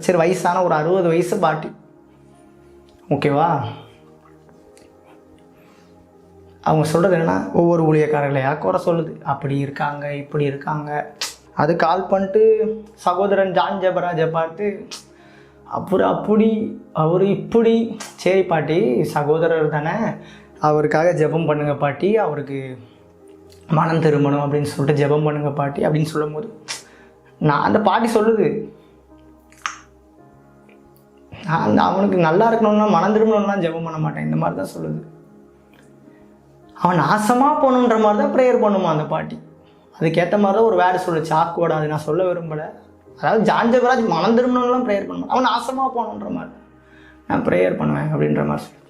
சரி வயசான ஒரு 60 வயசு பாட்டி, ஓகேவா? அவங்க சொல்கிறது என்னென்னா, ஒவ்வொரு ஊழியக்காரர்களையா குறை சொல்லுது, அப்படி இருக்காங்க இப்படி இருக்காங்க. அது கால் பண்ணிட்டு சகோதரன் ஜான் ஜெபராஜை பார்த்து, அவர் இப்படி. சரி பாட்டி, சகோதரர் தானே, அவருக்காக ஜெபம் பண்ணுங்க பாட்டி, அவருக்கு மனம் திரும்பணும் அப்படின்னு சொல்லிட்டு ஜெபம் பண்ணுங்க பாட்டி அப்படின்னு சொல்லும் போது, அந்த பாட்டி சொல்லுது, நான் அவனுக்கு நல்லா இருக்கணும்னா மனம் திரும்பணும்னா ஜெபம் பண்ண மாட்டேன், இந்த மாதிரி தான் சொல்லுது. அவன் நாசமாக போகணுன்ற மாதிரி தான் ப்ரேயர் பண்ணுமா அந்த பாட்டி. அதுக்கேற்ற மாதிரி தான் ஒரு வேர்டு சொல்லுச்சு, ஆக்குவோட. அது நான் சொல்ல விரும்பலை. அதாவது ஜான் ஜெபராஜ் மனம் திரும்பணும்லாம் ப்ரேயர் பண்ணுவேன், அவன் நாசமாக போகணுன்ற மாதிரி நான் ப்ரேயர் பண்ணுவேன் அப்படின்ற மாதிரி சொல்லி.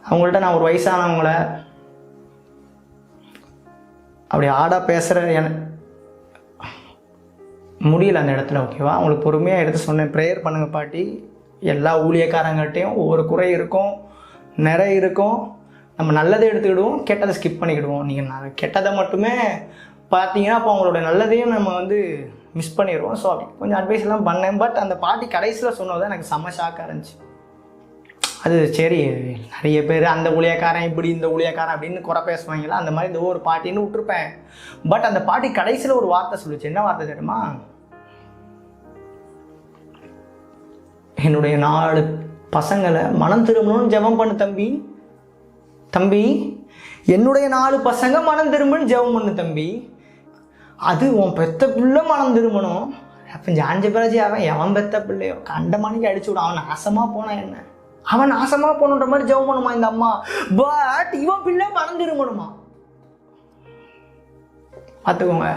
அவங்கள்ட்ட நான் ஒரு வயசானவங்கள அப்படி ஆடாக பேசுகிற எனக்கு முடியல அந்த இடத்துல, ஓகேவா? அவங்களுக்கு பொறுமையாக எடுத்து சொன்னேன், ப்ரேயர் பண்ணுங்க பாட்டி. எல்லா ஊழியக்காரங்கள்ட்டையும் ஒவ்வொரு குறை இருக்கும், நிறைய இருக்கும். நம்ம நல்லதை எடுத்துக்கிடுவோம், கெட்டதை ஸ்கிப் பண்ணிக்கிடுவோம். நீங்கள் கெட்டதை மட்டுமே பார்த்தீங்கன்னா அப்போ அவங்களோட நல்லதையும் நம்ம வந்து மிஸ் பண்ணிடுவோம். ஸோ அப்படி கொஞ்சம் அட்வைஸ்லாம் பண்ணேன். பட் அந்த பாட்டி கடைசியில் சொன்னது எனக்கு செம்ம ஷாக்காக இருந்துச்சு. அது சரி, நிறைய பேர் அந்த ஊழியக்காரன் இப்படி, இந்த ஊழியக்காரன் அப்படின்னு குறை பேசுவாங்களா, அந்த மாதிரி இந்த ஒரு பாட்டின்னு விட்டுருப்பேன். பட் அந்த பாட்டி கடைசியில் ஒரு வார்த்தை சொல்லிச்சு. என்ன வார்த்தை தெரியுமா? என்னுடைய 4 பசங்களை மனம் திரும்பணும்னு ஜெபம் பண்ணு தம்பி, என்னுடைய 4 பசங்க மனம் திரும்புன்னு ஜெபம் பண்ணு தம்பி. அது உன் பெத்த பிள்ளை மனம் திரும்பணும். அப்போ ஜான் ஜெபராஜ் எவன் பெத்த பிள்ளையோ கண்ட மணிக்கு அடிச்சு விடும், அவன் நாசமாக போனான், என்ன அவன் நாசமாக போகணுன்ற மாதிரி ஜெபம் பண்ணுமா இந்த அம்மா. பட் இவன் பிள்ளை மனம் திரும்பணுமா? பார்த்துக்கோங்க.